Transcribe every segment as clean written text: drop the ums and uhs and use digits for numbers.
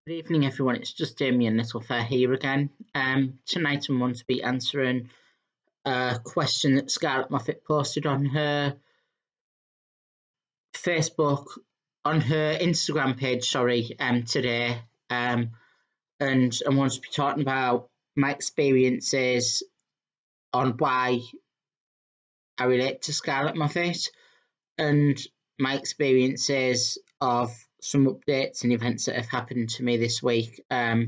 Good evening, everyone. It's just Damien Littlefair here again. Tonight I'm going to be answering a question that Scarlett Moffatt posted on her Facebook, on her Instagram page, today. And I'm going to be talking about my experiences on why I relate to Scarlett Moffatt and my experiences of some updates and events that have happened to me this week. Yeah.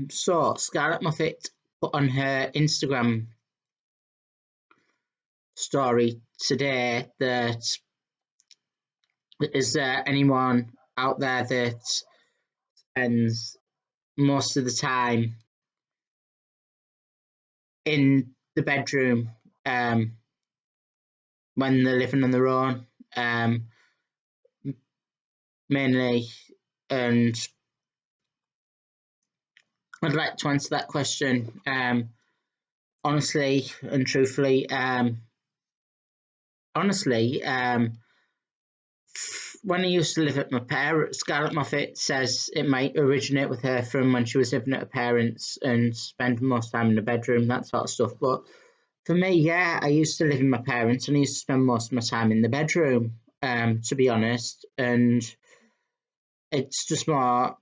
So Scarlett Moffatt put on her Instagram story today that is there anyone out there that spends most of the time in the bedroom when they're living on their own, mainly, and I'd like to answer that question honestly and truthfully. Honestly, when I used to live at my parents, Scarlett Moffatt says it might originate with her from when she was living at her parents and spend most time in the bedroom, that sort of stuff. But for me, yeah, I used to live with my parents and I used to spend most of my time in the bedroom, to be honest. And it's just more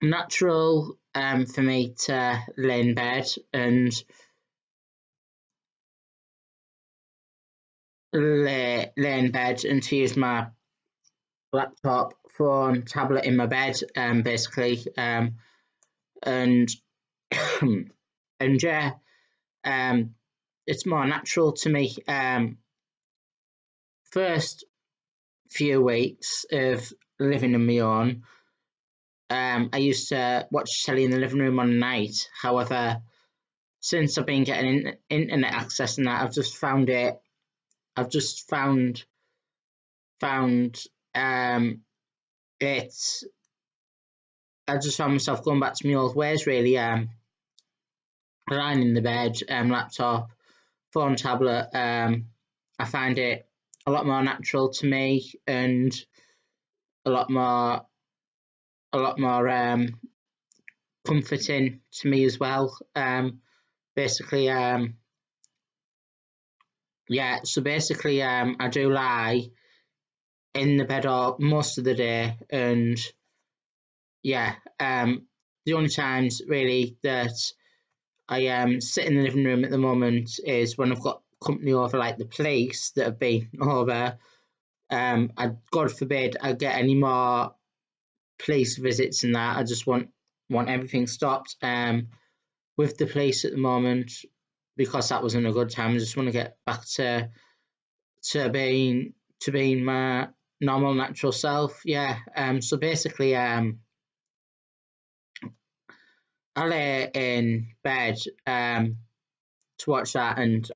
natural for me to lay in bed and lay in bed and to use my laptop, phone, tablet in my bed, basically, and and yeah, it's more natural to me. First few weeks of living on my own, I used to watch telly in the living room on night. However, since I've been getting internet access and that, I've just found it. I just found myself going back to my old ways, really. Lying in the bed, laptop, phone, tablet. I find it a lot more natural to me and a lot more, a lot more comforting to me as well. Basically, yeah. So basically, I do lie in the bed all most of the day, and yeah, the only times really that I sit in the living room at the moment is when I've got company over, like the police that have been over. God forbid I get any more police visits and that. I just want everything stopped. With the police at the moment, because that wasn't a good time. I just want to get back to being my normal natural self. Yeah. So basically, I lay in bed to watch that, and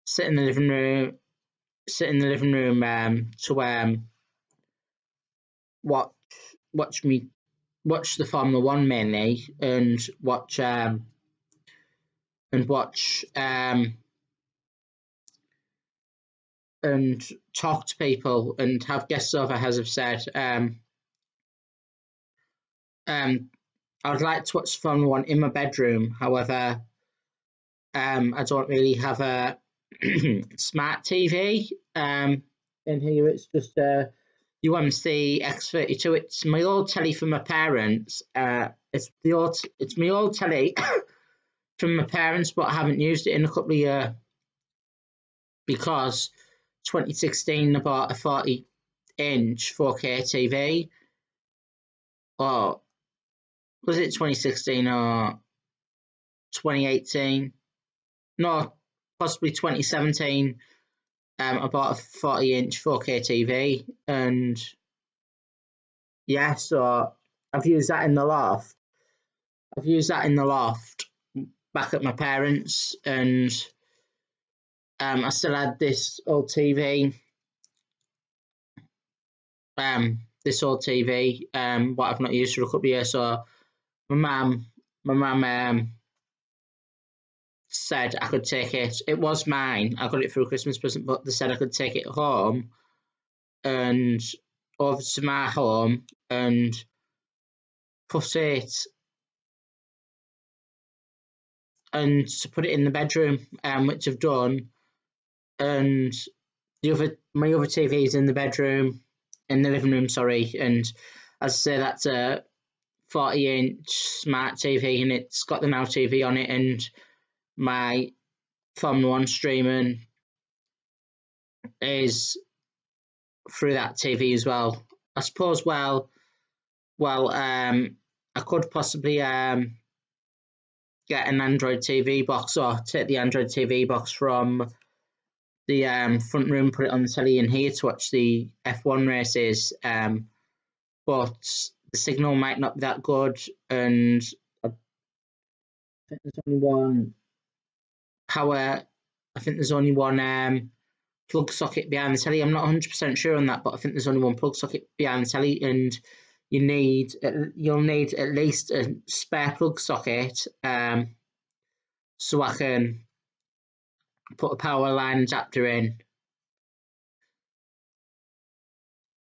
sit in the living room, to watch watch me watch the Formula One mainly, and watch and talk to people and have guests over, as I've said. I would like to watch Formula One in my bedroom. However, I don't really have a smart TV. In here, it's just a UMC X32. It's my old telly from my parents. It's my old telly from my parents, but I haven't used it in a couple of years because 2016 I bought a 40-inch 4K TV. Or was it 2016 or 2018? No, possibly 2017. I bought a 40-inch 4K TV, and yeah, so I've used that in the loft. I've used that in the loft back at my parents', and I still had this old TV. What I've not used for a couple of years. So my mum, my mum said I could take it. It was mine. I got it for a Christmas present, but they said I could take it home and over to my home and put it to put it in the bedroom, which I've done. And my other TV is in the bedroom, in the living room, sorry. And as I say, that's a 40-inch smart TV, and it's got the Now TV on it, and my Formula One streaming is through that TV as well. I suppose. I could possibly get an Android TV box, or take the Android TV box from the front room, put it on the telly in here to watch the F1 races. But the signal might not be that good, and I think there's only one power. I think there's only one plug socket behind the telly. I'm not 100% sure on that, but I think there's only one plug socket behind the telly, and you'll need at least a spare plug socket, so I can put a power line adapter in.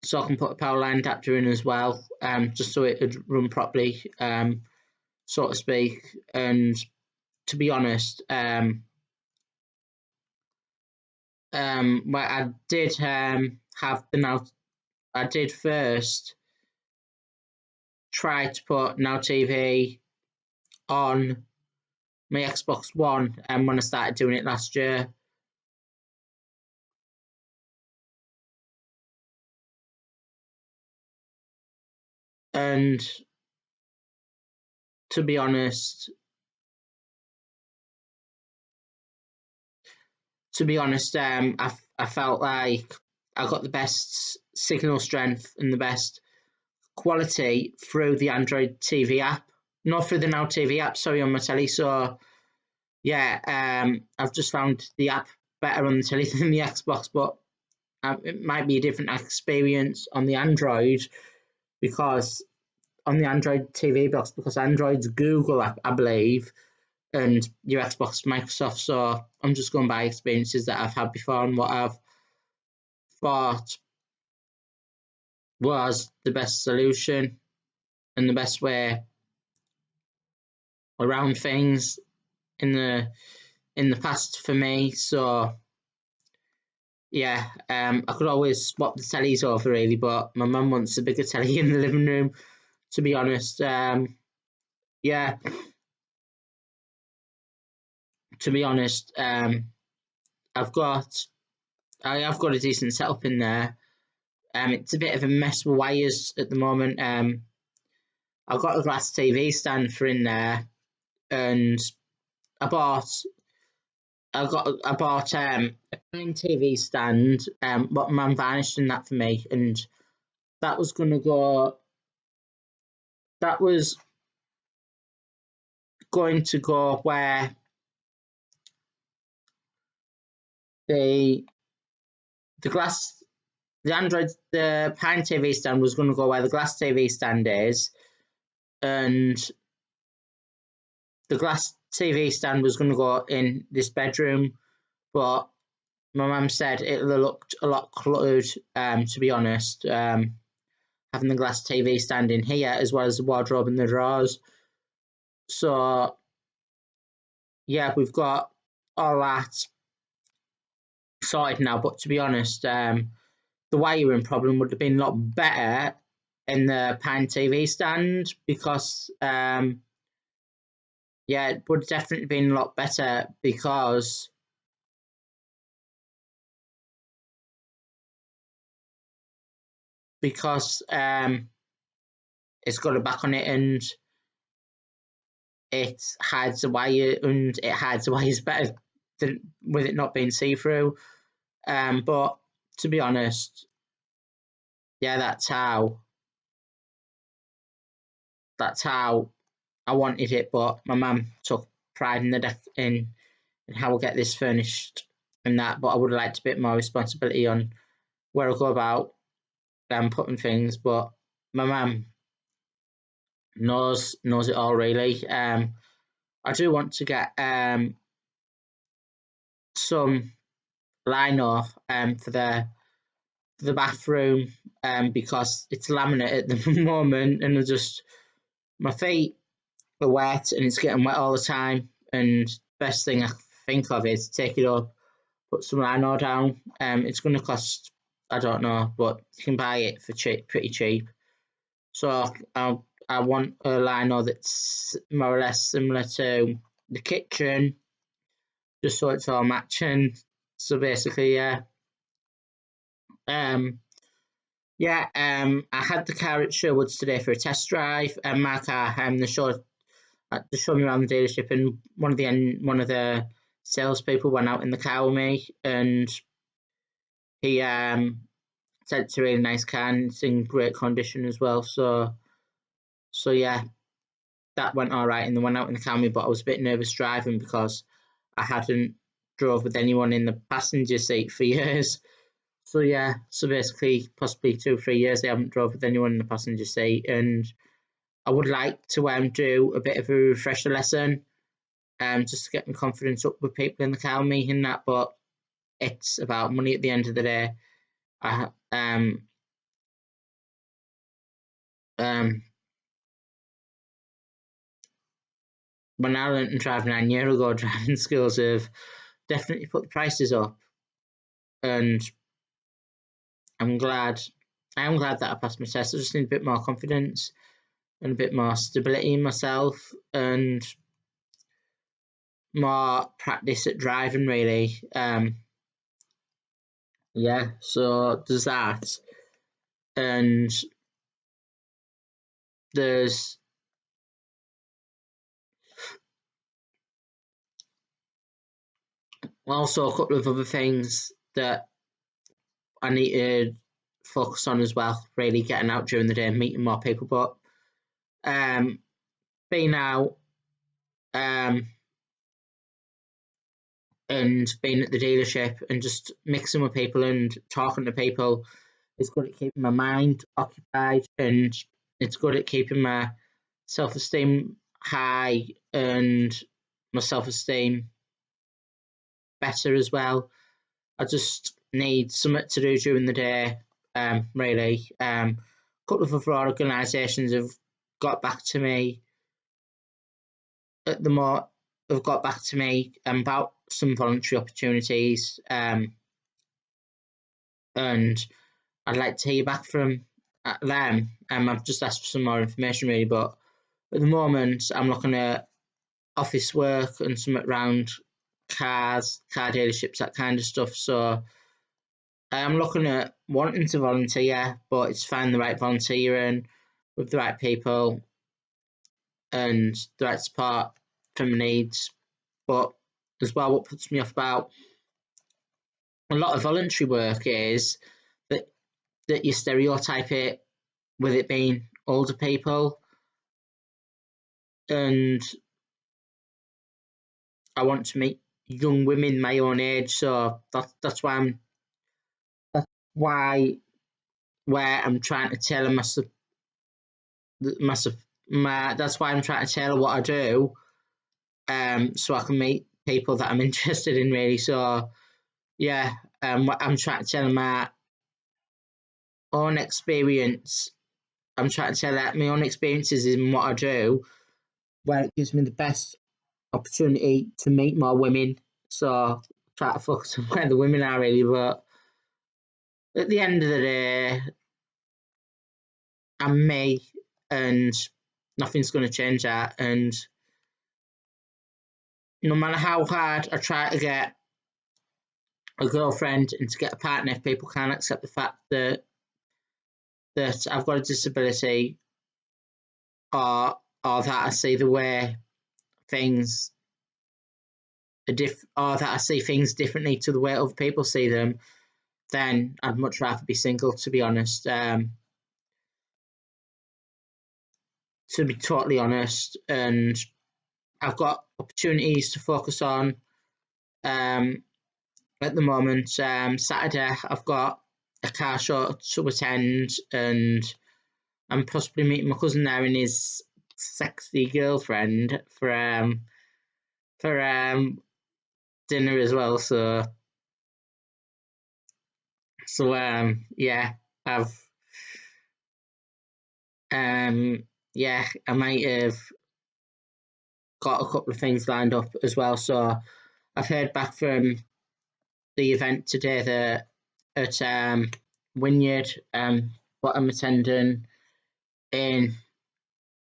So I can put a power line adapter in as well, just so it would run properly, so to speak. And to be honest, I did have the Now. I did first try to put Now TV on my Xbox One, and when I started doing it last year, and to be honest, I felt like I got the best signal strength and the best quality through the Android TV app, not through the Now TV app, sorry, on my telly. So yeah, I've just found the app better on the telly than the Xbox, but it might be a different experience on the Android, because on the Android TV box, because Android's Google app, I believe, and your Xbox Microsoft. So I'm just going by experiences that I've had before and what I've thought was the best solution and the best way around things in the past for me. So yeah, I could always swap the tellies over really, but my mum wants a bigger telly in the living room, to be honest. Yeah, to be honest, I've got I have got a decent setup in there. It's a bit of a mess with wires at the moment. I've got a glass TV stand for in there, and I bought I bought a fine TV stand, but man vanished in that for me, and that was gonna go. That was going to go where the the glass the pine TV stand was going to go where the glass TV stand is, and the glass TV stand was going to go in this bedroom, but my mum said it looked a lot cluttered, to be honest, having the glass TV stand in here as well as the wardrobe and the drawers. So yeah, we've got all that sorted now, but to be honest, the wiring problem would have been a lot better in the pine TV stand, because yeah, it would have definitely been a lot better, because it's got a back on it, and it hides the wire, and it hides the wires better than with it not being see-through. But to be honest, yeah, that's how I wanted it. But my mum took pride in in how I get this furnished and that. But I would have liked a bit more responsibility on where I go about putting things. But my mum knows it all really. I do want to get some lino for the bathroom because it's laminate at the moment, and my feet are wet and it's getting wet all the time. And best thing I think of is take it up, put some lino down. It's going to cost, I don't know, but you can buy it for cheap, pretty cheap. So I want a lino that's more or less similar to the kitchen, just so it's all matching. So basically, yeah. I had the car at Sherwood's today for a test drive, and my car, they showed me around the dealership, and one of the salespeople went out in the car with me, and he said it's a really nice car and it's in great condition as well. So yeah, that went all right, and they went out in the car with me, but I was a bit nervous driving because I hadn't drove with anyone in the passenger seat for years. So yeah, so basically, possibly 2 or 3 years I haven't drove with anyone in the passenger seat, and I would like to do a bit of a refresher lesson, just to get my confidence up with people in the car with me and that. But it's about money at the end of the day. I when I learned to drive 9 years ago, driving skills have definitely put the prices up, and I'm glad. I am glad that I passed my test. I just need a bit more confidence and a bit more stability in myself, and more practice at driving, really. Yeah, so there's that, and there's also a couple of other things that I need to focus on as well. Really getting out during the day and meeting more people, but um, being out um, and being at the dealership and just mixing with people and talking to people is good at keeping my mind occupied, and it's good at keeping my self-esteem high and my self-esteem better as well. I just need something to do during the day, really. A couple of other organisations have got back to me at the more have got back to me about some voluntary opportunities, and I'd like to hear back from them. I've just asked for some more information, really, but at the moment I'm looking at office work and some around cars, car dealerships, that kind of stuff. So I'm looking at wanting to volunteer, but it's finding the right volunteering with the right people and the right support for my needs. But as well, what puts me off about a lot of voluntary work is that you stereotype it with it being older people, and I want to meet young women my own age, so that's why that's why where I'm trying to tailor my, that's why I'm trying to tailor what I do, so I can meet people that I'm interested in, really. So yeah, I'm trying to tailor my own experience. I'm trying to tailor my own experiences in what I do, where it gives me the best opportunity to meet more women. So try to focus on where the women are, really. But at the end of the day, I'm me, and nothing's going to change that. And no matter how hard I try to get a girlfriend and to get a partner, if people can't accept the fact that I've got a disability, or that I see the way things or that I see things differently to the way other people see them, then I'd much rather be single, to be honest. To be totally honest, and I've got opportunities to focus on. At the moment, Saturday I've got a car show to attend, and I'm possibly meeting my cousin there and his sexy girlfriend for dinner as well. So So yeah, I've yeah, I might have got a couple of things lined up as well. So I've heard back from the event today that at Wynyard, what I'm attending in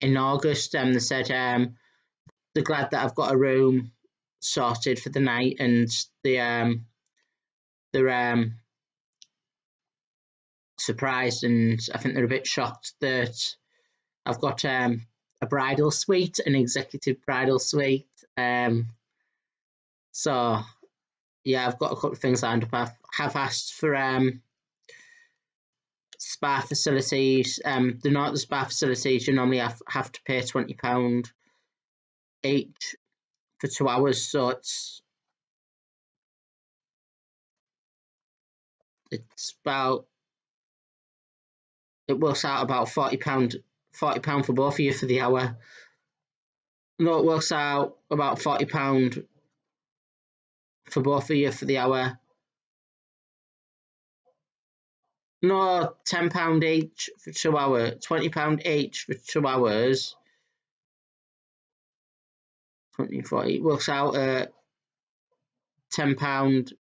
August. They said they're glad that I've got a room sorted for the night, and they're surprised, and I think they're a bit shocked that I've got a bridal suite, an executive bridal suite. So yeah, I've got a couple of things lined up. I have asked for spa facilities. They're not the spa facilities. You normally have to pay £20 each for 2 hours. So it's about, it works out about £40 for both of you for the hour. No, it works out about £40 for both of you for the hour. No, £10 each for 2 hours. £20 each for 2 hours. 20, 40. It works out at £10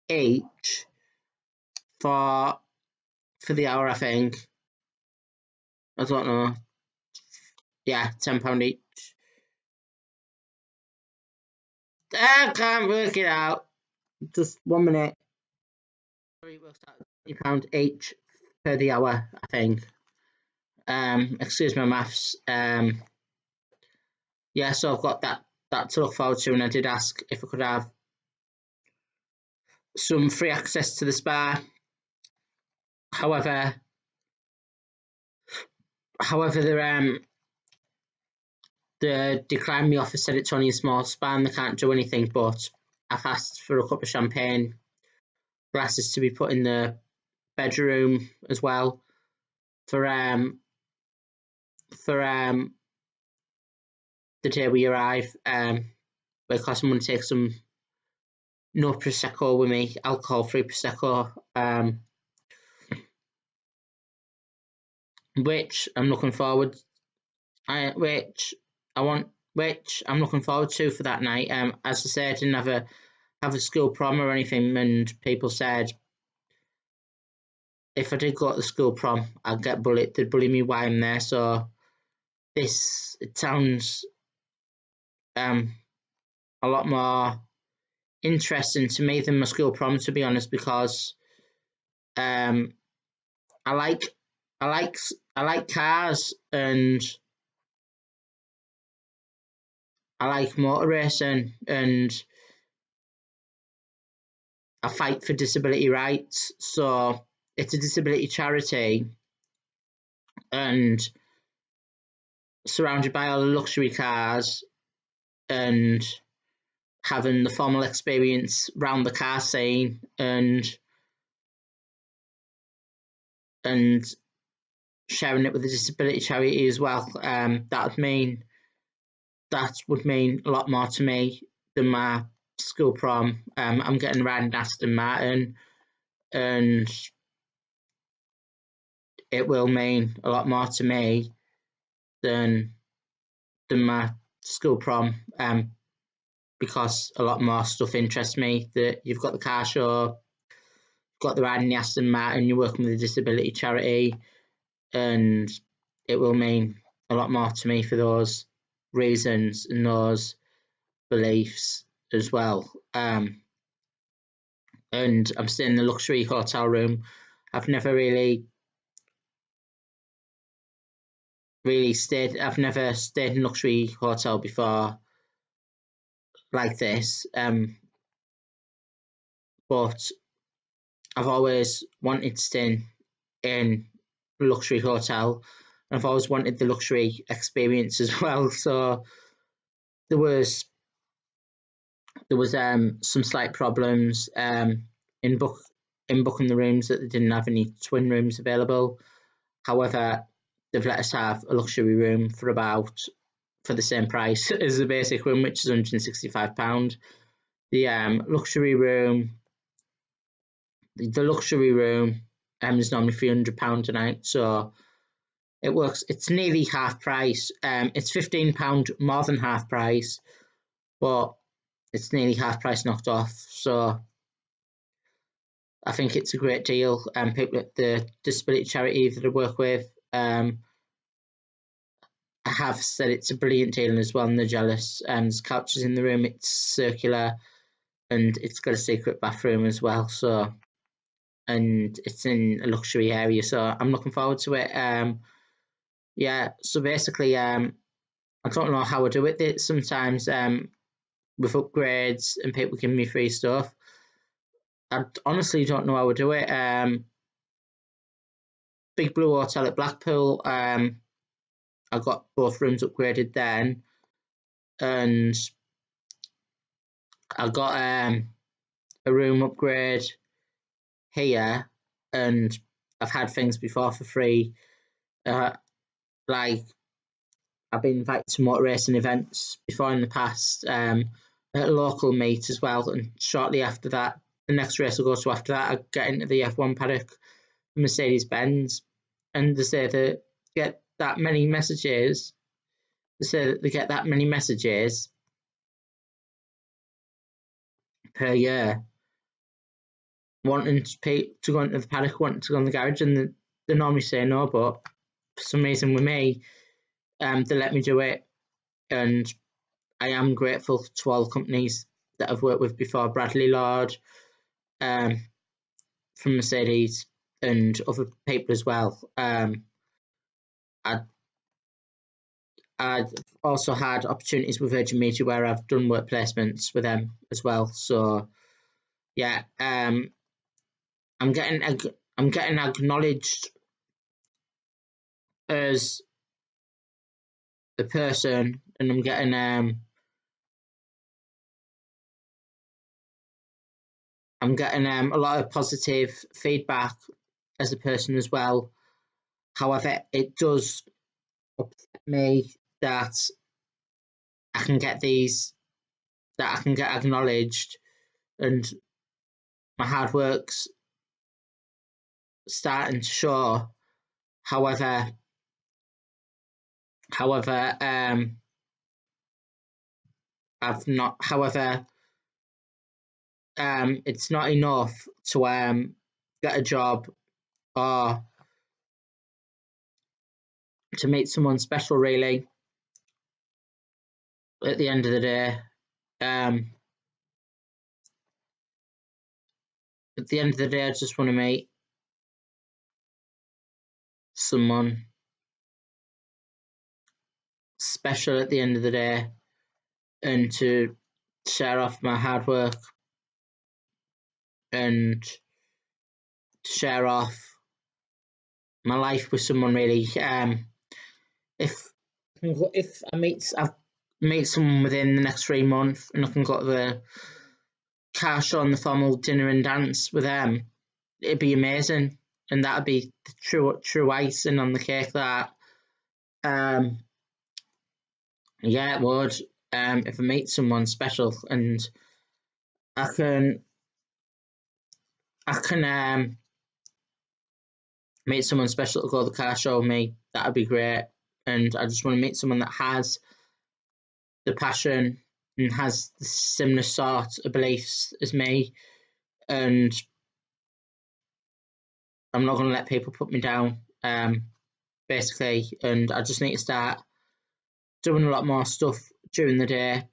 each for the hour, I think. I don't know. Yeah, £10 each. I can't work it out. Just 1 minute. It works out £20 each per the hour, I think. Excuse my maths. Yeah, so I've got that to look forward to, and I did ask if I could have some free access to the spa. However, they declined me offer, said it's only a small spa and they can't do anything. But I've asked for a cup of champagne glasses to be put in the bedroom as well for the day we arrive. Because I'm going to take some no prosecco with me, alcohol-free prosecco. Which I'm looking forward. Which I'm looking forward to for that night. As I said, I didn't have a school prom or anything, and people said if I did go to the school prom, I'd get bullied. They'd bully me while I'm there. So it sounds a lot more interesting to me than my school prom, to be honest, because I like cars, and I like motor racing, and I fight for disability rights. So it's a disability charity, and surrounded by all the luxury cars, and having the formal experience round the car scene, and sharing it with the disability charity as well. That would mean a lot more to me than my school prom. I'm getting around in Aston Martin, and it will mean a lot more to me than my school prom. Because a lot more stuff interests me. That you've got the car show, got the ride in the Aston Martin, you're working with a disability charity, and it will mean a lot more to me for those reasons and those beliefs as well. And I'm staying in the luxury hotel room. I've never really stayed. I've never stayed in a luxury hotel before like this. But I've always wanted to stay in a luxury hotel. And I've always wanted the luxury experience as well. So there was some slight problems in booking the rooms, that they didn't have any twin rooms available. However, they've let us have a luxury room for the same price as the basic room, which is £165. The luxury room the luxury room is normally £300 a night, so it works. It's nearly half price. It's £15 more than half price, but it's nearly half price knocked off. So I think it's a great deal. People at the disability charity that I work with, I have said it's a brilliant deal as well, and they're jealous. There's couches in the room. It's circular, and it's got a secret bathroom as well. So, and it's in a luxury area. So I'm looking forward to it. Yeah. So basically, I don't know how I do it. Sometimes with upgrades and people giving me free stuff, I honestly don't know how I do it. Big Blue Hotel at Blackpool, I got both rooms upgraded then, and I got a room upgrade here, and I've had things before for free. Like I've been invited to motor racing events before in the past, at a local meet as well, and shortly after that, the next race I go to after that, I get into the F1 paddock, Mercedes Benz, and they say that get that many messages. They say that they get that many messages per year wanting to go into the paddock, wanting to go in the garage, and they normally say no, but for some reason with me, they let me do it, and I am grateful to all the companies that I've worked with before, Bradley Lord, from Mercedes, and other people as well. I I've also had opportunities with Virgin Media where I've done work placements with them as well. So yeah, I'm getting acknowledged as a person, and I'm getting a lot of positive feedback as a person as well. However, it does upset me that I can get acknowledged, and my hard work's starting to show. However, I've not. However, it's not enough to get a job or to meet someone special. Really, at the end of the day, I just want to meet someone special at the end of the day, and to share off my hard work and share off my life with someone. Really, if I meet someone within the next 3 months, and I can go to the car show and the formal dinner and dance with them, it'd be amazing, and that'd be the true icing on the cake. That yeah, it would. If I meet someone special and I can meet someone special to go to the car show with me, that'd be great. And I just want to meet someone that has the passion and has the similar sort of beliefs as me, and I'm not going to let people put me down, basically. And I just need to start doing a lot more stuff during the day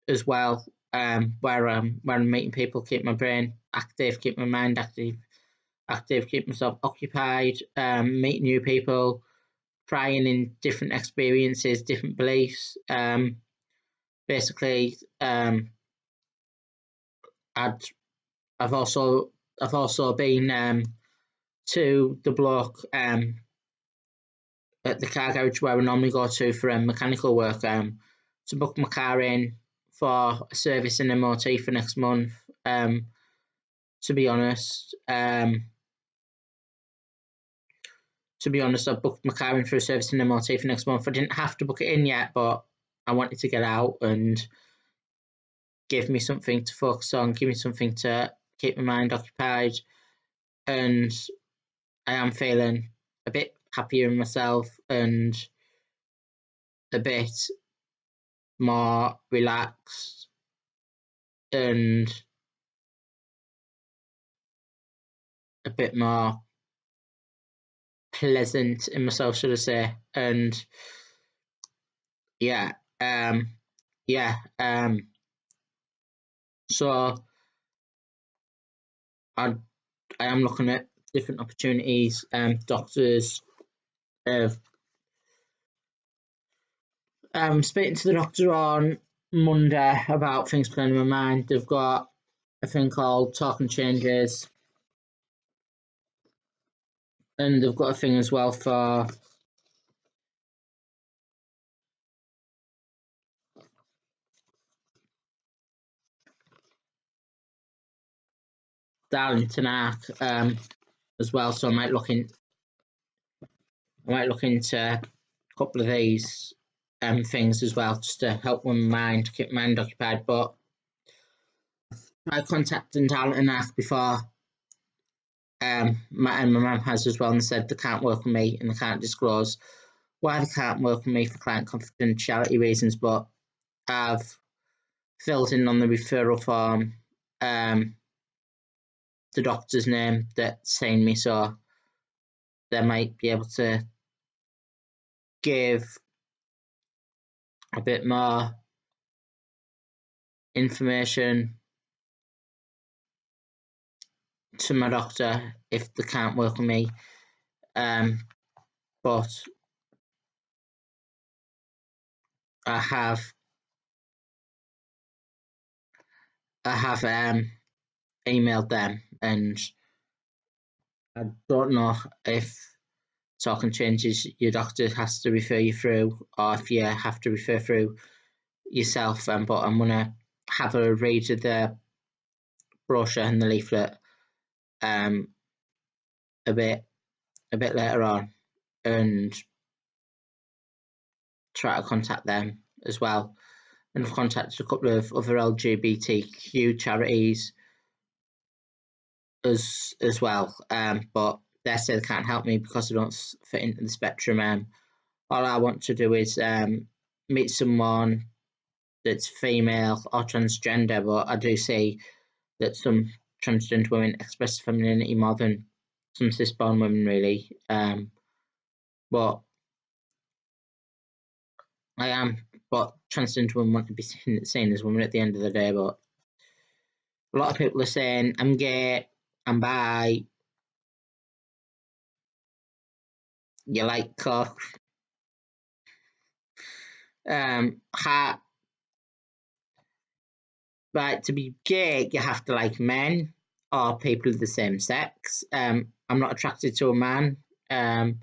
as well, where I'm meeting people, keep my brain active, keep my mind active, keep myself occupied, meet new people, trying in different experiences, different beliefs. Basically, I've also been to the block at the car garage where I normally go to for mechanical work, to book my car in for a service and MOT for next month. To be honest, I've booked my car in for a service and MOT for next month. I didn't have to book it in yet, but I wanted to get out and give me something to focus on, give me something to keep my mind occupied. and I am feeling a bit happier in myself and a bit more relaxed and a bit more pleasant in myself, should I say? And yeah, yeah, so I I am looking at different opportunities. Doctors have speaking to the doctor on Monday about things playing in my mind. They've got a thing called Talking Changes, and they've got a thing as well for Darlington Arc as well. So I might look into a couple of these things as well, just to help my mind, keep my mind occupied. But I contacted Darlington Arc before. My mum has as well, and said they can't work with me and they can't disclose why they can't work with me for client confidentiality reasons. But I've filled in on the referral form the doctor's name that's seen me, so they might be able to give a bit more information to my doctor if they can't work with me. But I have emailed them, and I don't know if Talking Changes your doctor has to refer you through, or if you have to refer through yourself. But I'm gonna have a read of the brochure and the leaflet a bit later on, and try to contact them as well. And I've contacted a couple of other LGBTQ charities as well, but they say they can't help me because I don't fit into the spectrum. All I want to do is meet someone that's female or transgender, but I do see that some transgender women express femininity more than some cis-born women, really. But transgender women want to be seen as women at the end of the day. But a lot of people are saying, I'm gay, I'm bi, you like cock. Heart, right, to be gay, you have to like men or people of the same sex. I'm not attracted to a man. I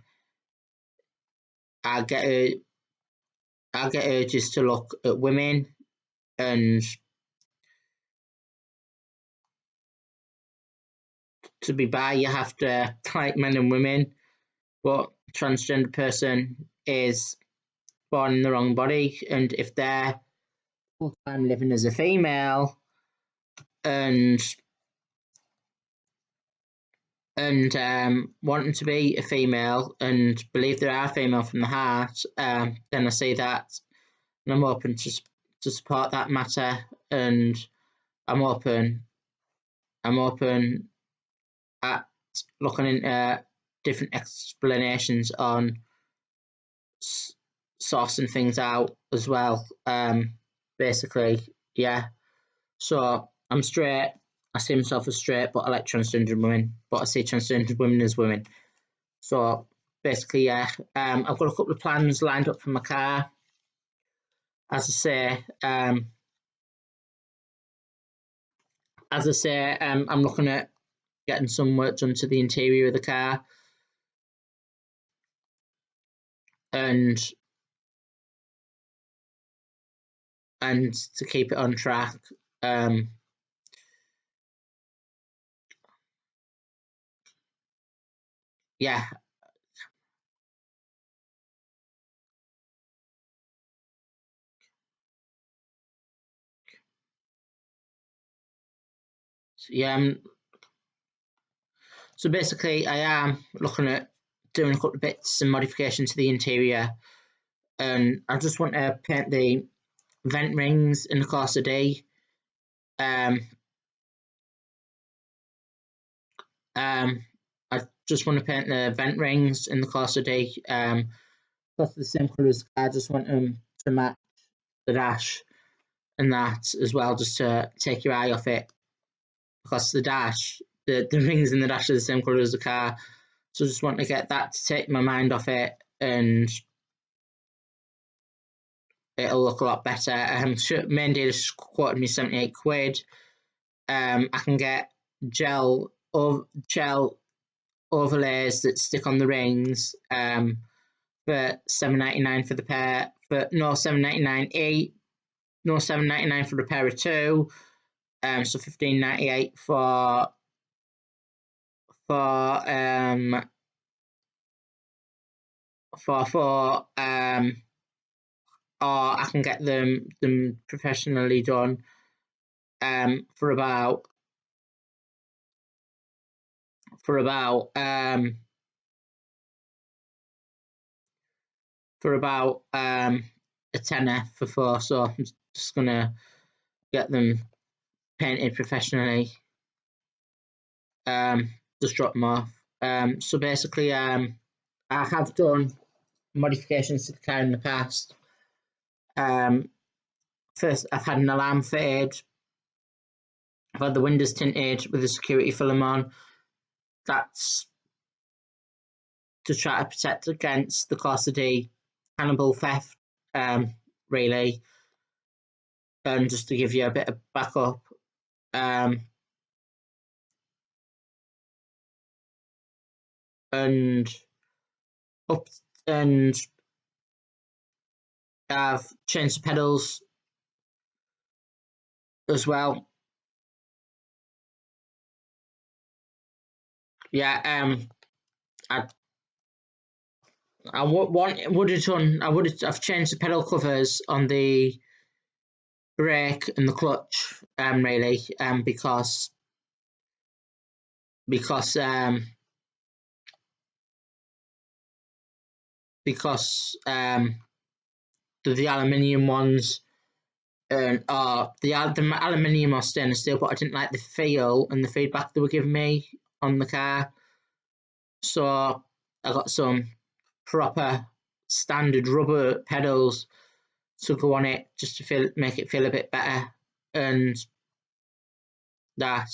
get urges to look at women, and to be bi, you have to like men and women. But transgender person is born in the wrong body, and if they're full time living as a female and wanting to be a female and believe they are female from the heart, then I see that, and I'm open to support that matter, and I'm open at looking into different explanations on sourcing things out as well. Basically, yeah. So I'm straight. I see myself as straight, but I like transgender women. But I see transgender women as women. So basically, yeah. I've got a couple of plans lined up for my car. As I say, I'm looking at getting some work done to the interior of the car, and to keep it on track. Yeah, yeah. So basically, I am looking at doing a couple of bits and modifications to the interior, and I just want to paint the vent rings in the Corsa D. I just want to paint the vent rings in the Corsa D. That's the same colour as the car. I just want them to match the dash and that as well, just to take your eye off it. Because the dash, the rings in the dash are the same colour as the car. So I just want to get that to take my mind off it, and it'll look a lot better. Main dealer's quoted me 78 quid. I can get gel overlays that stick on the rings for $7.99 for the pair. For no $7.99 no $7.99 for the pair of two. So $15.98 for four. Or I can get them professionally done for about a tenner for four. So I'm just gonna get them painted professionally. Just drop them off. So basically, I have done modifications to the car in the past. First, I've had an alarm fitted. I've had the windows tinted with a security film on. That's to try to protect against the Corsa D cannibal theft, really, and just to give you a bit of backup. And I've changed the pedals as well. Yeah, I've changed the pedal covers on the brake and the clutch, really, because the aluminium ones, the aluminium or stainless steel, but I didn't like the feel and the feedback they were giving me on the car. So I got some proper standard rubber pedals to go on it, just to make it feel a bit better, and that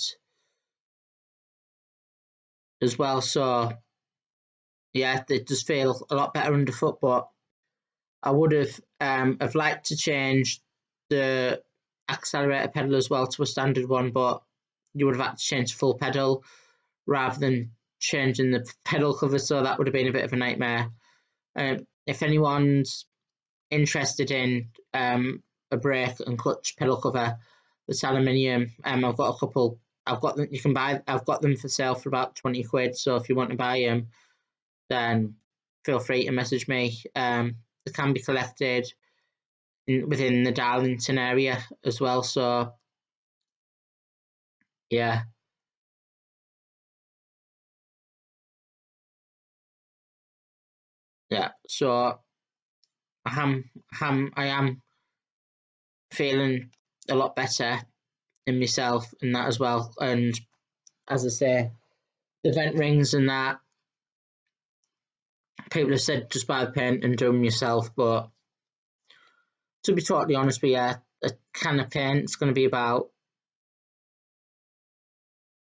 as well. So yeah, they just feel a lot better underfoot. But I would have liked to change the accelerator pedal as well to a standard one, but you would have had to change the full pedal rather than changing the pedal cover, so that would have been a bit of a nightmare. If anyone's interested in a brake and clutch pedal cover that's aluminium, I've got a couple. I've got them. You can buy. I've got them for sale for about 20 quid. So if you want to buy them, then feel free to message me. They can be collected within the Darlington area as well. So yeah, So I am feeling a lot better in myself and that as well. And as I say, the vent rings and that, people have said just buy the paint and do them yourself, but to be totally honest with you, a can of paint is going to be about.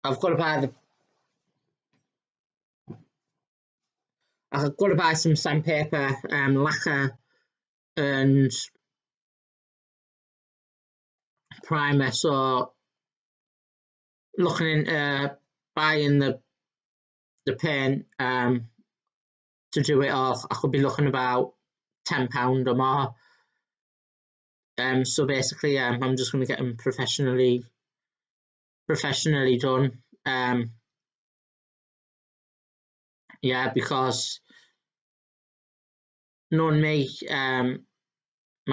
I've got to buy some sandpaper, lacquer, and primer. So looking into buying the paint to do it off, I could be looking about £10 or more. So basically, I'm just going to get them professionally done. Yeah, because knowing me, my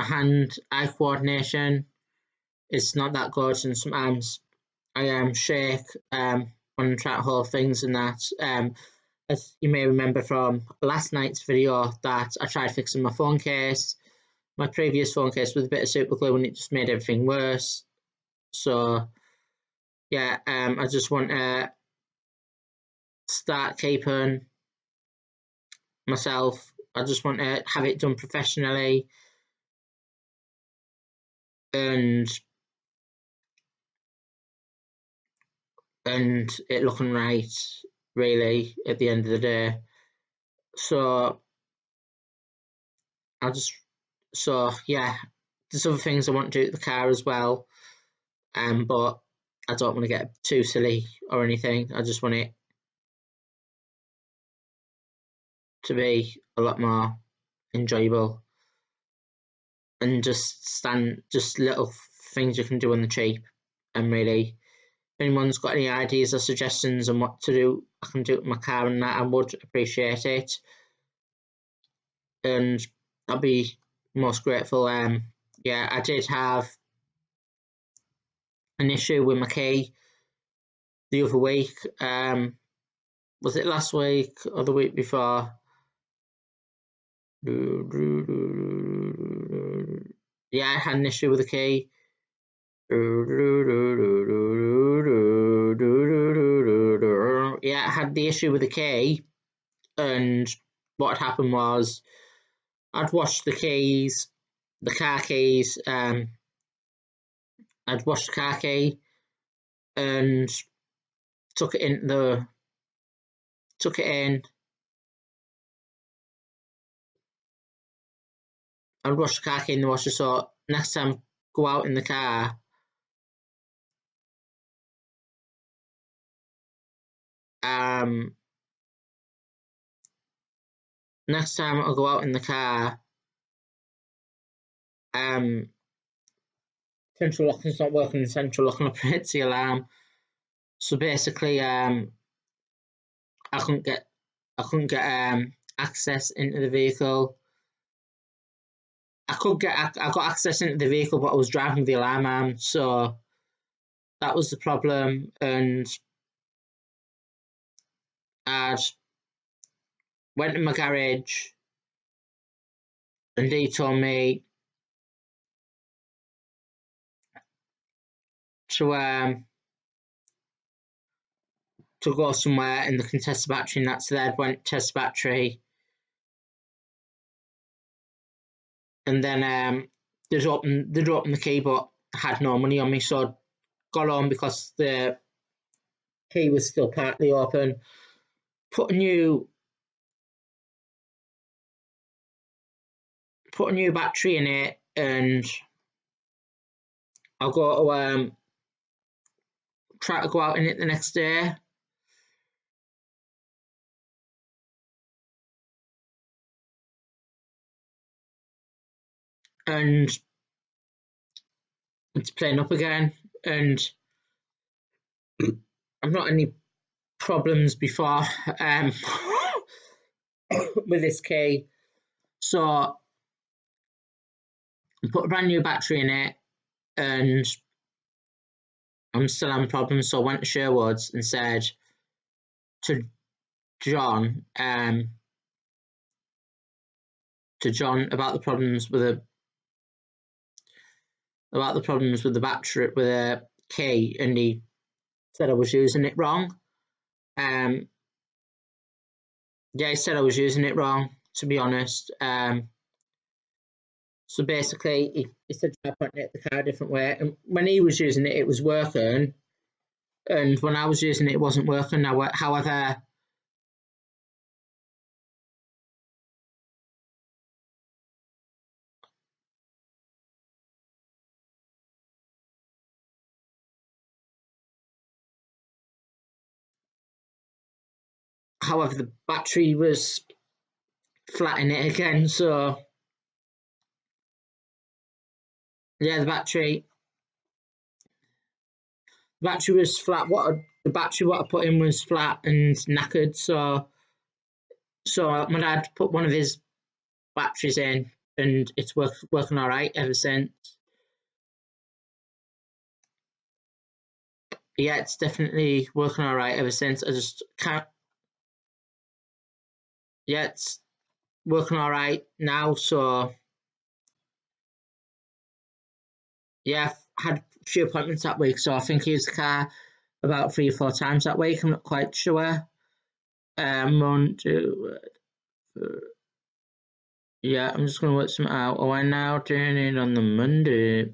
hand-eye coordination is not that good, and sometimes I shake. on track whole things and that. As you may remember from last night's video, that I tried fixing my phone case, my previous phone case, with a bit of super glue, and it just made everything worse. So yeah, I just want to start keeping myself. I just want to have it done professionally and it looking right, really, at the end of the day. So yeah, there's other things I want to do to the car as well, but I don't want to get too silly or anything. I just want it to be a lot more enjoyable and just little things you can do on the cheap. And really, if anyone's got any ideas or suggestions on what to do, I can do it with my car and that, I would appreciate it. And I'll be most grateful. Yeah, I did have an issue with my key the other week. Was it last week or the week before? Yeah, I had an issue with the key. Yeah, I had the issue with the key, and what had happened was I'd washed the keys, the car keys. I'd washed the car key and took it in. I'd wash the car key in the washer. So next time I go out in the car, next time I go out in the car, central locking's not working. The central locking operates the alarm. So basically, I couldn't get access into the vehicle. I got access into the vehicle, but I was driving with the alarm on, so that was the problem. And I'd went in my garage, and he told me to go somewhere and they can test the battery, and that's there. Went to test the battery, and then they'd open the key, but I had no money on me, so I got home because the key was still partly open. Put a new battery in it, and I'll go to try to go out in it the next day. And it's playing up again, and I've not any problems before with this key. So I put a brand new battery in it, and I'm still having problems. So I went to Sherwood's and said to John, about the problems with the battery, with the key, and he said I was using it wrong. Yeah, he said I was using it wrong, to be honest. So basically, he said try pointing at the car a different way. And when he was using it, it was working. And when I was using it, it wasn't working. However, the battery was flat in it again. So yeah, the battery was flat. The battery what I put in was flat and knackered. So my dad put one of his batteries in, and it's working all right ever since. yeah, it's definitely working all right ever since. I just can't. Yeah, it's working all right now. So yeah, I've had a few appointments that week. So I think I used the car about 3 or 4 times that week. I'm not quite sure. One, two, yeah, I'm just gonna work some out. Oh, I'm now doing it on the Monday.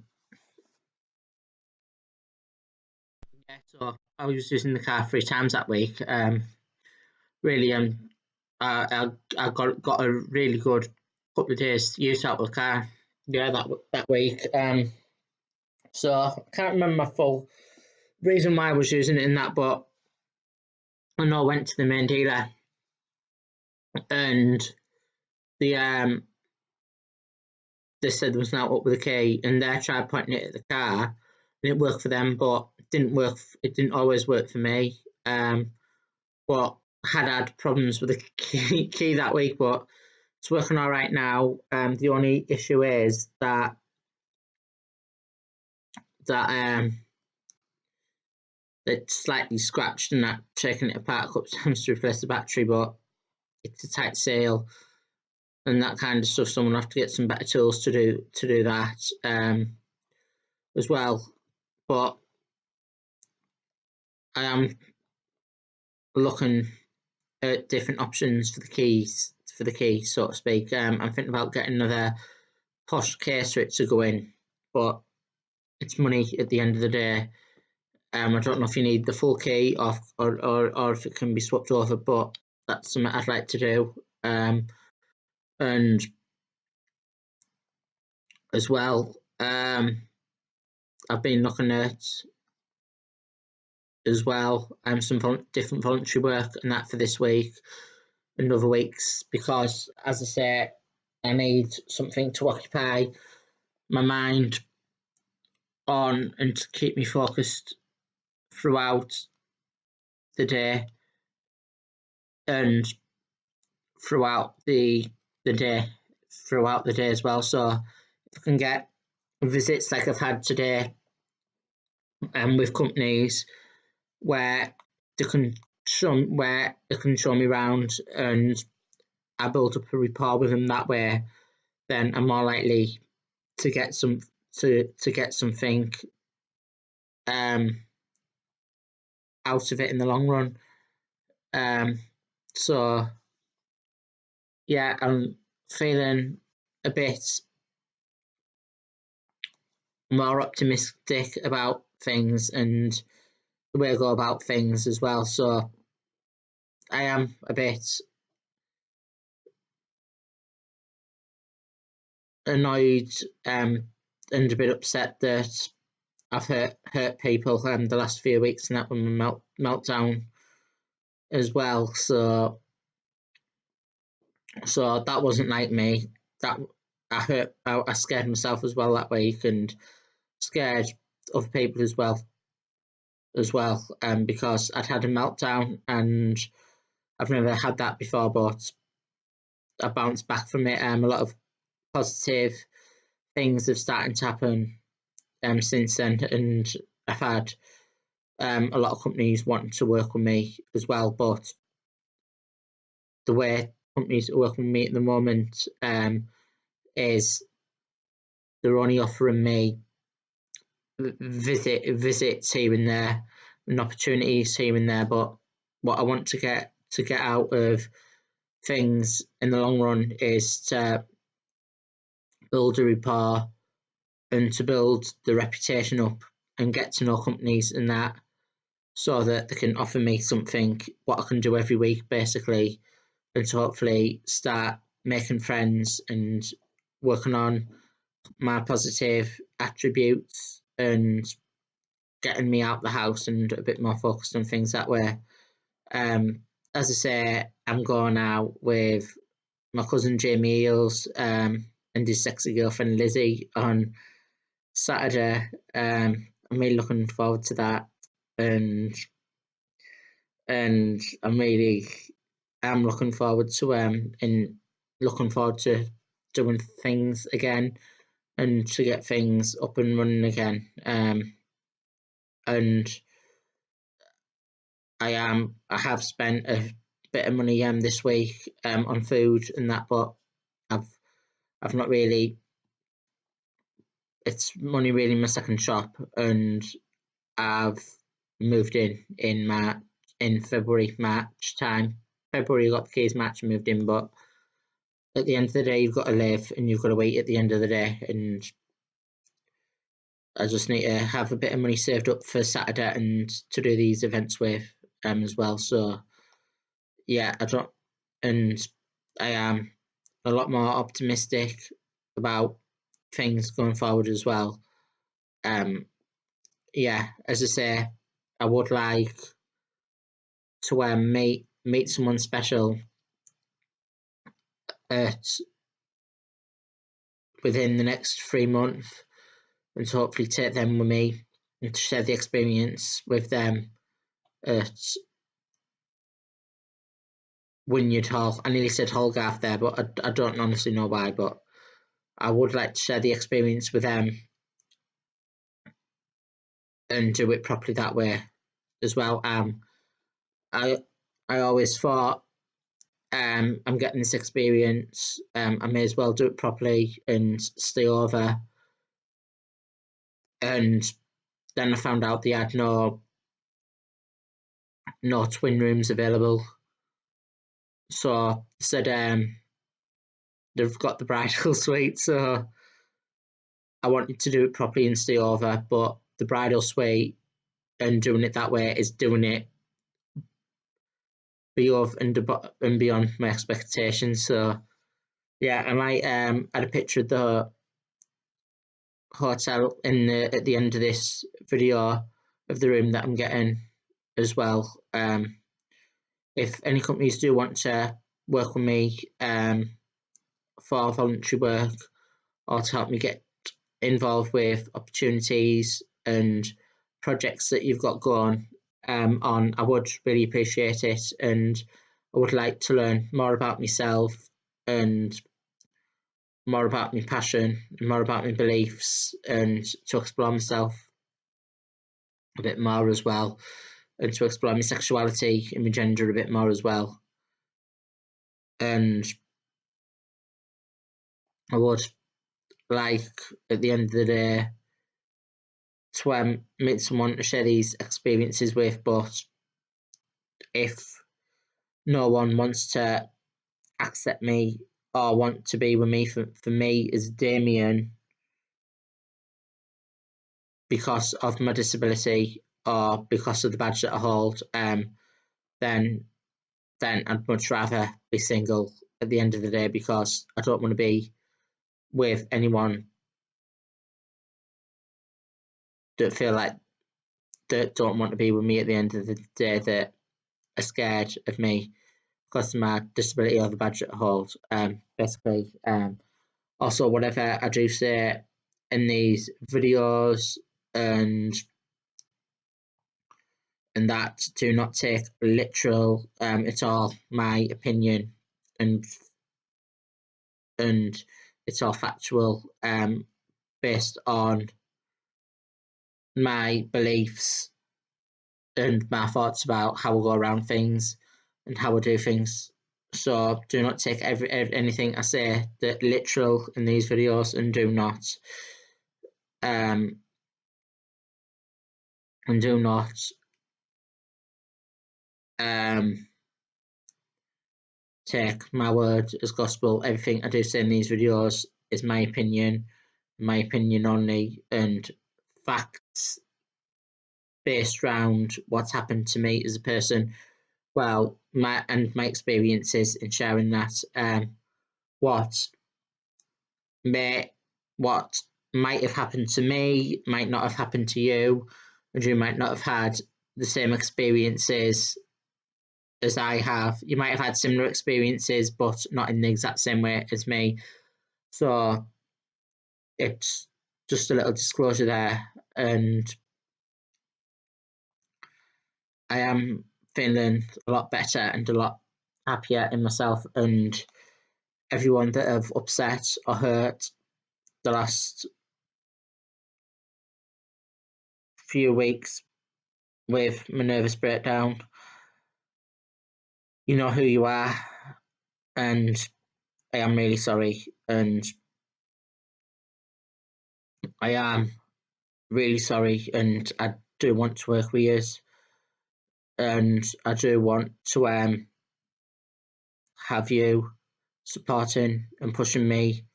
Yeah, so I was using the car 3 times that week. Really, I got a really good couple of days use out of the car. Yeah, that week. So I can't remember my full reason why I was using it in that, but I know I went to the main dealer and the they said there was now up with a key, and they tried pointing it at the car, and it worked for them, but it didn't work. It didn't always work for me. But had problems with the key that week, but it's working all right now. The only issue is that it's slightly scratched and that taking it apart a couple of times to replace the battery, but it's a tight seal and that kind of stuff. So I'm gonna have to get some better tools to do that as well. But I am looking at different options for the key, so to speak. I'm thinking about getting another posh case for it to go in, but it's money at the end of the day. I don't know if you need the full key or if it can be swapped over, but that's something I'd like to do. And as well, I've been looking at as well some different voluntary work and that for this week and other weeks because, as I say, I need something to occupy my mind on and to keep me focused throughout the day and throughout the day throughout the day as well. So if I can get visits like I've had today with companies where they can show me around and I build up a rapport with them that way, then I'm more likely to get to get something um, out of it in the long run. Um, so yeah, I'm feeling a bit more optimistic about things and the way I go about things as well. So I am a bit annoyed and a bit upset that I've hurt people the last few weeks and that with my meltdown as well. So that wasn't like me. That I scared myself as well that week and scared other people as well. Because I'd had a meltdown and I've never had that before, but I bounced back from it. A lot of positive things have started to happen since then, and I've had a lot of companies wanting to work with me as well. But the way companies are working with me at the moment is they're only offering me visits here and there and opportunities here and there. But what I want to get out of things in the long run is to build a rapport and to build the reputation up and get to know companies and that so that they can offer me something what I can do every week basically and to hopefully start making friends and working on my positive attributes and getting me out the house and a bit more focused on things that way. Um, as I say, I'm going out with my cousin Jamie Eales and his sexy girlfriend Lizzie on Saturday. I'm really looking forward to that, and I'm really am looking forward to looking forward to doing things again and to get things up and running again. And I have spent a bit of money this week on food and that, but I've not really. It's money really my second shop, and I've moved in February, March time. February I got the keys, March I moved in, but at the end of the day you've got to live and you've got to wait at the end of the day, and I just need to have a bit of money saved up for Saturday and to do these events with as well. So yeah, I am a lot more optimistic about things going forward as well. Yeah, as I say, I would like to meet someone special at within the next 3 months, and to hopefully take them with me and to share the experience with them at Wynyard Hall. I nearly said Holgarth there, but I don't honestly know why. But I would like to share the experience with them and do it properly that way as well. I always thought I'm getting this experience. I may as well do it properly and stay over. And then I found out they had no twin rooms available. So said they've got the bridal suite. So I wanted to do it properly and stay over, but the bridal suite and doing it that way is doing it and beyond my expectations. So yeah, I might add a picture of the hotel at the end of this video of the room that I'm getting as well. If any companies do want to work with me for voluntary work or to help me get involved with opportunities and projects that you've got going on, I would really appreciate it, and I would like to learn more about myself and more about my passion and more about my beliefs, and to explore myself a bit more as well, and to explore my sexuality and my gender a bit more as well. And I would like, at the end of the day, to meet someone to share these experiences with, but if no one wants to accept me or want to be with me for me as Damien because of my disability or because of the badge that I hold, then I'd much rather be single at the end of the day, because I don't want to be with anyone that feel like that don't want to be with me at the end of the day, that are scared of me because of my disability or the badge that I hold. Basically, also whatever I do say in these videos and that, do not take literal. It's all my opinion, and it's all factual, based on my beliefs and my thoughts about how I go around things and how I do things. So do not take anything I say that literal in these videos, and do not um and do not take my word as gospel. Everything I do say in these videos is my opinion only, and facts based around what's happened to me as a person. Well, my experiences in sharing that. What may what might have happened to me might not have happened to you, and you might not have had the same experiences as I have. You might have had similar experiences, but not in the exact same way as me. So it's just a little disclosure there, and I am feeling a lot better and a lot happier in myself, and everyone that have upset or hurt the last few weeks with my nervous breakdown. You know who you are, and I am really sorry, and I am really sorry, and I do want to work with you, and I do want to have you supporting and pushing me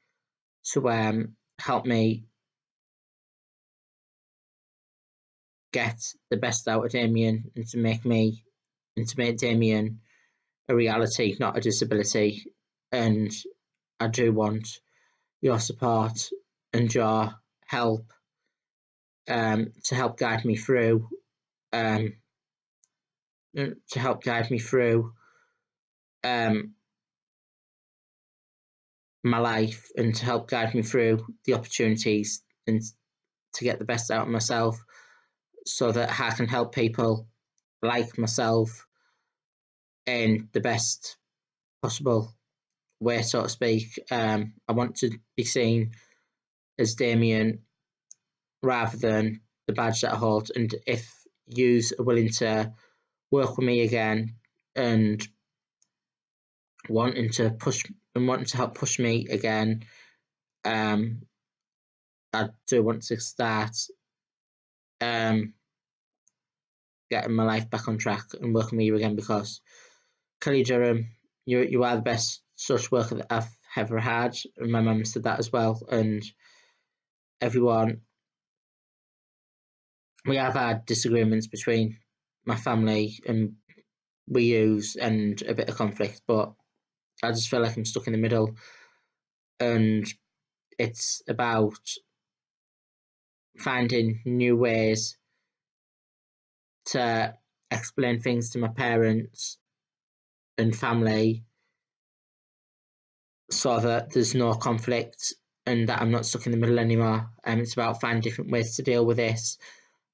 to help me get the best out of Damien and to make Damien a reality, not a disability. And I do want your support and your help to help guide me through um, to help guide me through um, my life and to help guide me through the opportunities and to get the best out of myself so that I can help people like myself in the best possible way, so to speak. I want to be seen as Damien rather than the badge that I hold. And if yous are willing to work with me again and wanting to help push me again, I do want to start um, getting my life back on track and working with you again because Kelly Durham, you are the best social worker that I've ever had, and my mum said that as well. And everyone, we have had disagreements between my family and we use and a bit of conflict, but I just feel like I'm stuck in the middle, and it's about finding new ways to explain things to my parents and family so that there's no conflict and that I'm not stuck in the middle anymore. It's about finding different ways to deal with this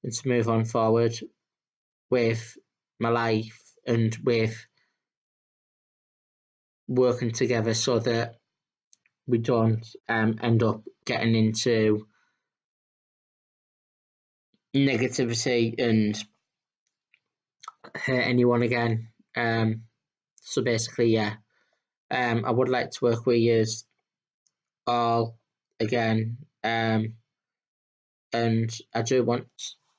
and to move on forward with my life and with working together so that we don't end up getting into negativity and hurt anyone again. So basically, yeah, I would like to work with you all again, and I do want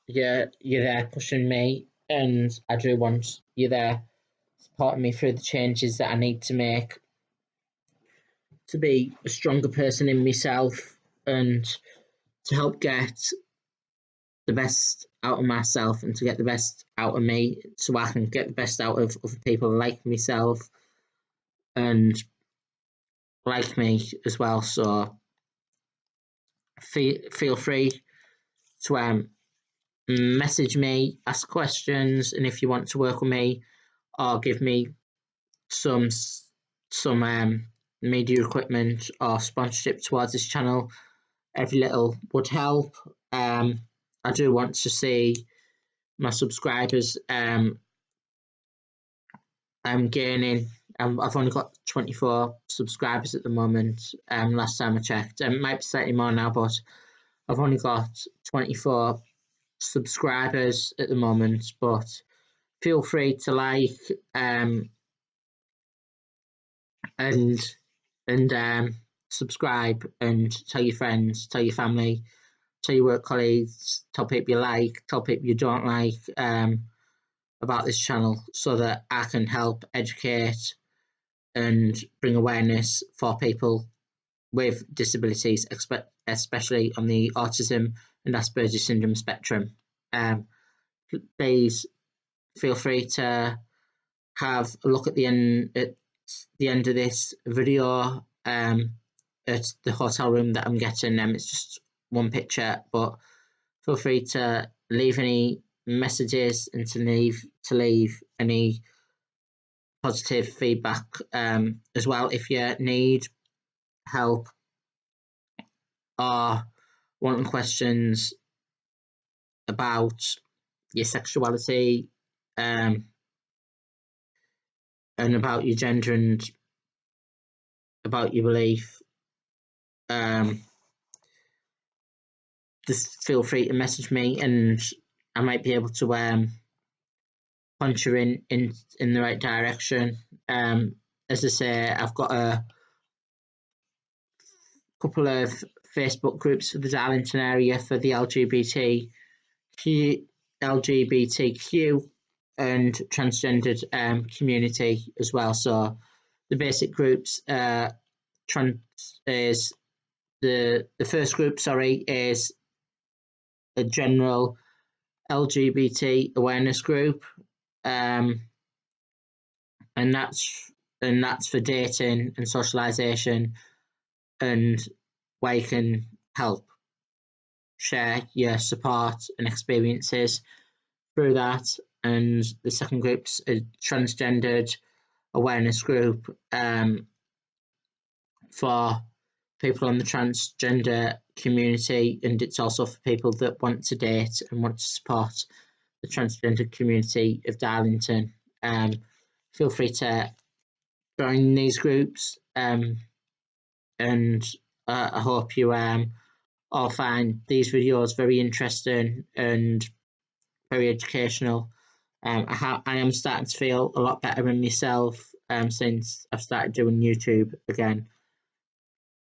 you there pushing me, and I do want you there supporting me through the changes that I need to make to be a stronger person in myself and to help get the best out of myself and to get the best out of me so I can get the best out of other people like myself and like me as well. So feel free to message me, ask questions, and if you want to work with me or give me some media equipment or sponsorship towards this channel, every little would help. I do want to see my subscribers I'm gaining. I've only got 24 subscribers at the moment. Last time I checked, it might be slightly more now, but I've only got 24 subscribers at the moment. But feel free to like and subscribe and tell your friends, tell your family, tell your work colleagues, tell people you like, tell people you don't like about this channel, so that I can help educate and bring awareness for people with disabilities, especially on the autism and Asperger's syndrome spectrum. Please feel free to have a look at the end of this video at the hotel room that I'm getting. It's just one picture, but feel free to leave any messages and to leave any positive feedback as well if you need help or wanting questions about your sexuality and about your gender and about your belief. Just feel free to message me and I might be able to point you in the right direction. As I say, I've got a couple of Facebook groups for the Darlington area for the LGBTQ and transgendered community as well. So the basic groups is the first group, is a general LGBT awareness group, and that's for dating and socialisation, and where you can help share your support and experiences through that. And the second group's a transgendered awareness group, for people in the transgender community, and it's also for people that want to date and want to support the transgender community of Darlington. Feel free to join these groups, and I hope you all find these videos very interesting and very educational. I am starting to feel a lot better in myself since I've started doing YouTube again,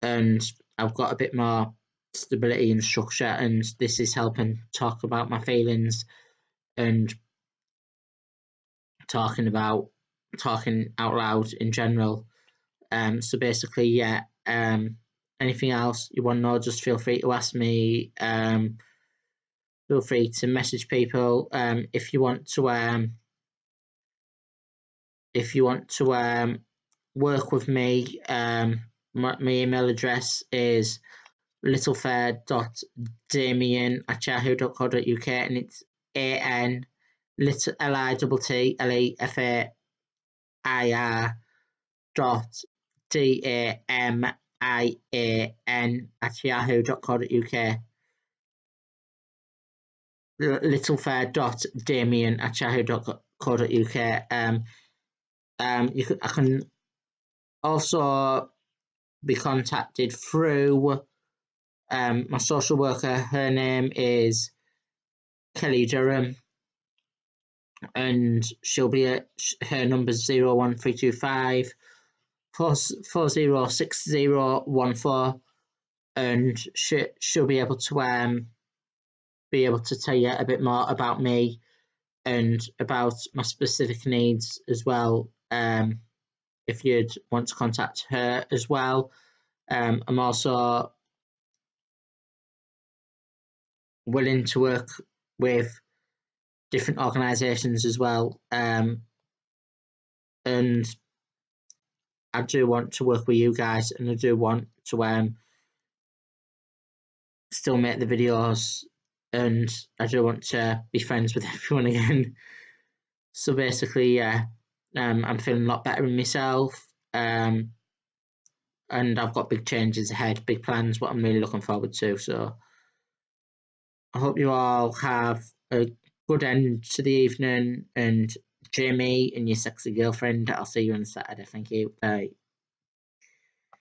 and I've got a bit more stability and structure, and this is helping talk about my feelings and talking out loud in general. So basically, yeah. Anything else you want to know, just feel free to ask me. Feel free to message people. If you want to work with me, my email address is littlefair.damien@yahoo.co.uk, and it's AN LittleFair.DAMIAN@yahoo.co.uk. littlefair.damien@yahoo.co.uk. I can also be contacted through my social worker. Her name is Kelly Durham, and her number's 01325 406014, and she'll be able to tell you a bit more about me and about my specific needs as well, if you'd want to contact her as well. I'm also willing to work with different organisations as well, and I do want to work with you guys, and I do want to still make the videos, and I do want to be friends with everyone again. So basically, yeah, I'm feeling a lot better in myself, and I've got big changes ahead, big plans, what I'm really looking forward to. So I hope you all have a good end to the evening, and Jamie and your sexy girlfriend, I'll see you on Saturday. Thank you. Bye.